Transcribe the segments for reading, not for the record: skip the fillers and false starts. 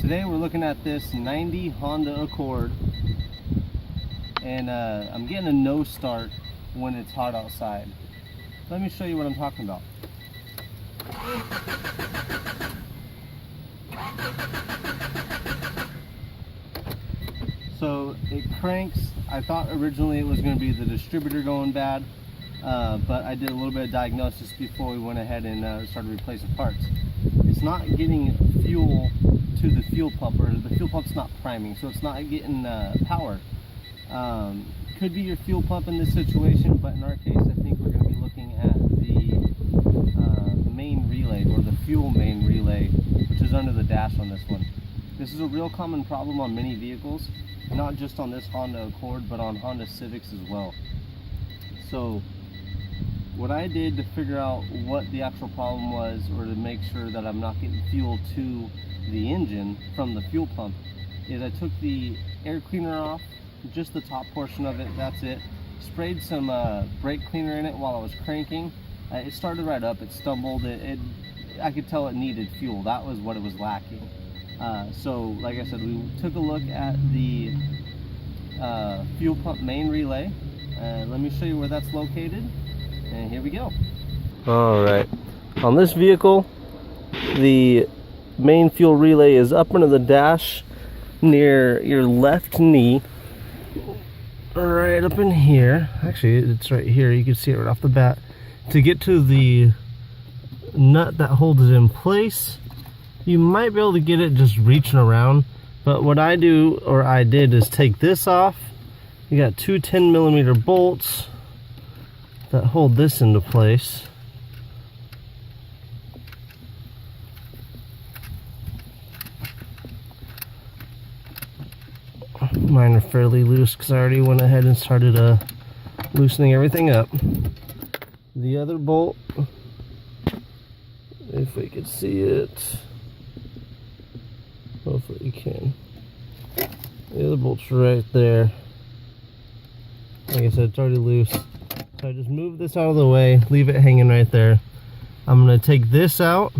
Today we're looking at this 90 Honda Accord, and I'm getting a no start when it's hot outside. Let me show you what I'm talking about. So it cranks. I thought originally it was going to be the distributor going bad, but I did a little bit of diagnosis before we went ahead and started replacing parts. It's not getting fuel to the fuel pump, or the fuel pump's not priming, so it's not getting power. Could be your fuel pump in this situation, but in our case I think we're going to be looking at the main relay, or the fuel main relay, which is under the dash on this one. This is a real common problem on many vehicles, not just on this Honda Accord, but on Honda Civics as well. So what I did to figure out what the actual problem was, or to make sure that I'm not getting fuel to the engine from the fuel pump, is I took the air cleaner off, just the top portion of it, that's it. Sprayed some brake cleaner in it while I was cranking. It started right up, it stumbled, I could tell it needed fuel. That was what it was lacking. So like I said, we took a look at the fuel pump main relay. Let me show you where that's located, and here we go. Alright, on this vehicle, the main fuel relay is up under the dash near your left knee, right up in here. Actually, it's right here, you can see it right off the bat. To get to the nut that holds it in place, you might be able to get it just reaching around, but what I did is take this off. You got two 10mm bolts that hold this into place. Mine are fairly loose because I already went ahead and started loosening everything up. The other bolt, if we could see it, hopefully you can. The other bolt's right there. Like I said, it's already loose. So I just move this out of the way, leave it hanging right there. I'm going to take this out.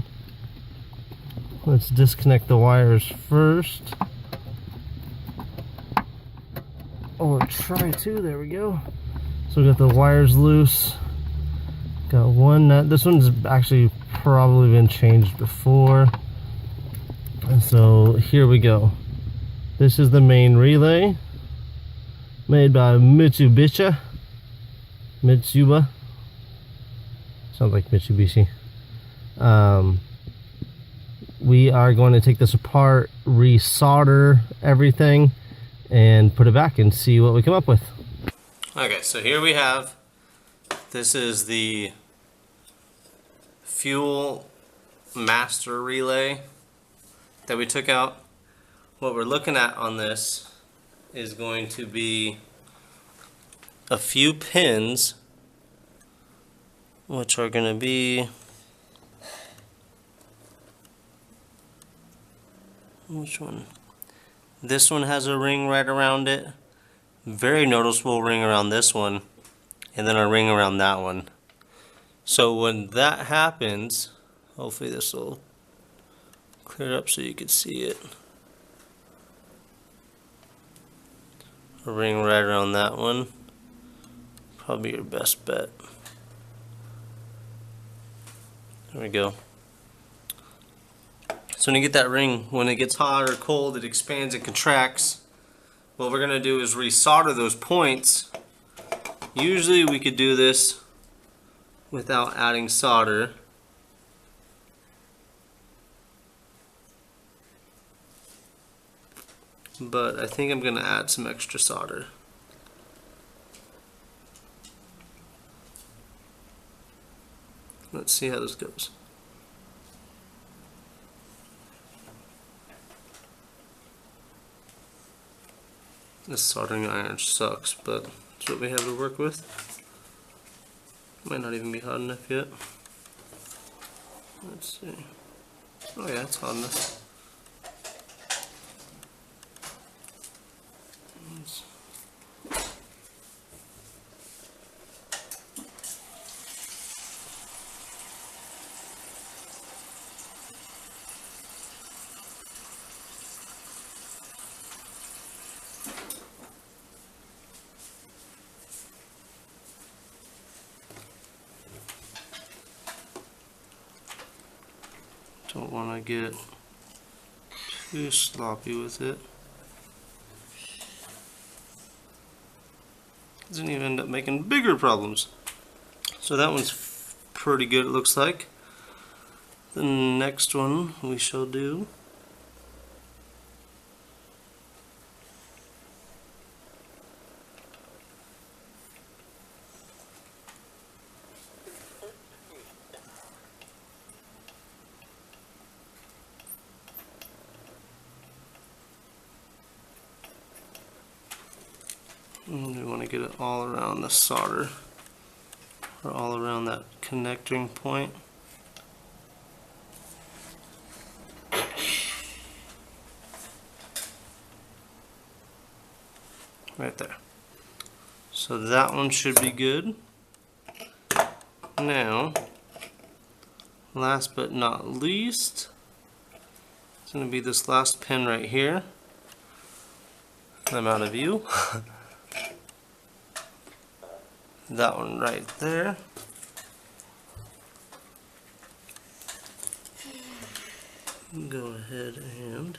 Let's disconnect the wires first. Or try to, there we go. So we got the wires loose. Got one nut. This one's actually probably been changed before. And so here we go. This is the main relay, made by Mitsuba. Sounds like Mitsubishi. We are going to take this apart, resolder everything, and put it back and see what we come up with. Okay, so here we have, this is the fuel master relay that we took out. What we're looking at on this is going to be a few pins, which are going to be, which one? This one has a ring right around it, very noticeable ring around this one, and then a ring around that one. So when that happens, hopefully this will clear up so you can see it. A ring right around that one, probably your best bet. There we go. So when you get that ring, when it gets hot or cold, it expands and contracts. What we're going to do is resolder those points. Usually we could do this without adding solder. But I think I'm going to add some extra solder. Let's see how this goes. This soldering iron sucks, but it's what we have to work with. Might not even be hot enough yet. Let's see. Oh yeah, it's hot enough. want to get too sloppy with it. Doesn't even end up making bigger problems. So that one's pretty good, it looks like. The next one we shall do. And we want to get it all around the solder, or all around that connecting point. Right there. So that one should be good. Now, last but not least, it's going to be this last pin right here. I'm out of view. That one right there. Go ahead and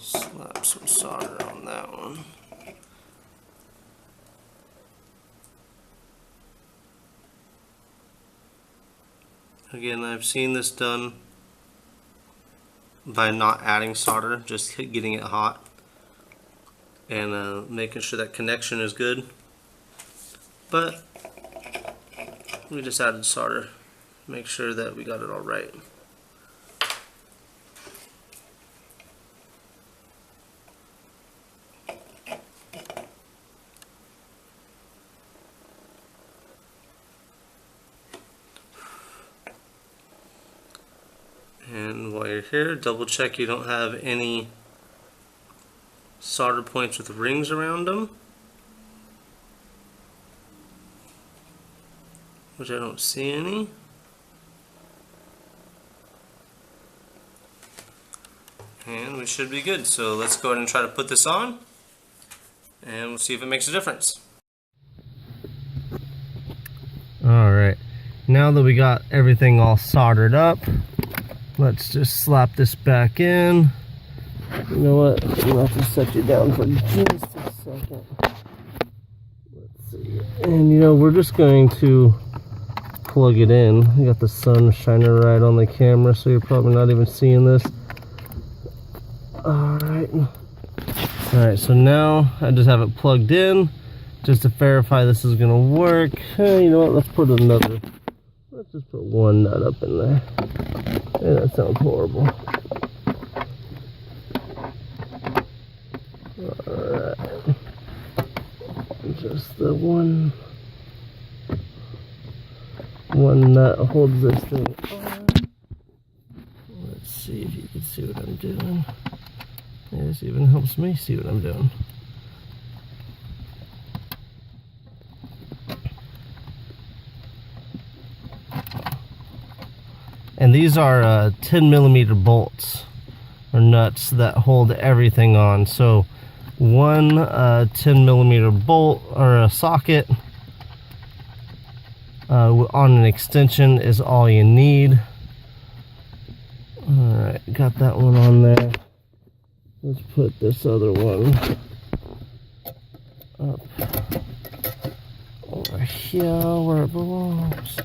slap some solder on that one. Again, I've seen this done by not adding solder, just getting it hot and making sure that connection is good. But we just added solder, make sure that we got it all right. And while you're here, double check you don't have any solder points with rings around them, which I don't see any. And we should be good. So let's go ahead and try to put this on, and we'll see if it makes a difference. Alright, now that we got everything all soldered up, let's just slap this back in. You know what? I'm going to have to set you down for just a second. Let's see. And you know, we're just going to plug it in. We got the sun shining right on the camera, so you're probably not even seeing this. Alright. Alright, so now I just have it plugged in just to verify this is going to work. You know what? Let's put another. Let's just put one nut up in there. Yeah, that sounds horrible. Alright. Just the one nut holds this thing on. Let's see if you can see what I'm doing. Yeah, this even helps me see what I'm doing. And these are 10mm bolts or nuts that hold everything on. So one 10mm bolt or a socket on an extension is all you need. Alright, got that one on there. Let's put this other one up over here where it belongs.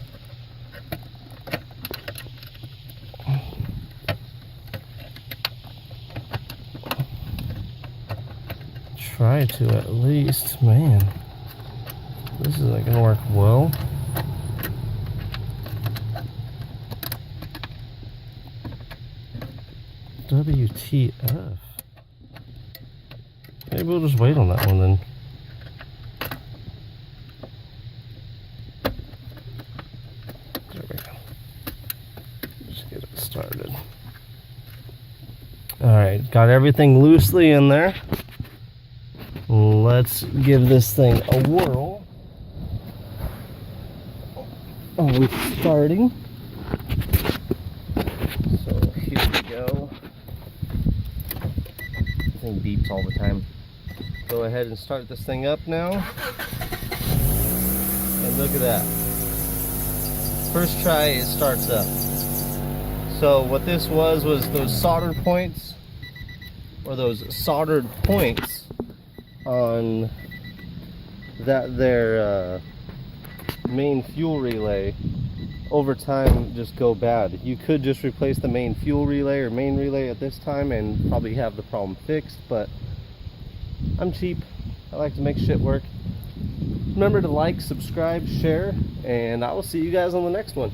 Try to at least. Man, this isn't gonna work well. WTF. Maybe we'll just wait on that one then. There we go. Just get it started. Alright, got everything loosely in there. Let's give this thing a whirl. Oh, we're starting. thing beeps all the time. Go ahead and start this thing up now. And look at that. First try, it starts up. So what this was those solder points, or those soldered points on their main fuel relay over time just go bad. You could just replace the main fuel relay or main relay at this time and probably have the problem fixed, but I'm cheap. I like to make shit work. Remember to like, subscribe, share, and I will see you guys on the next one.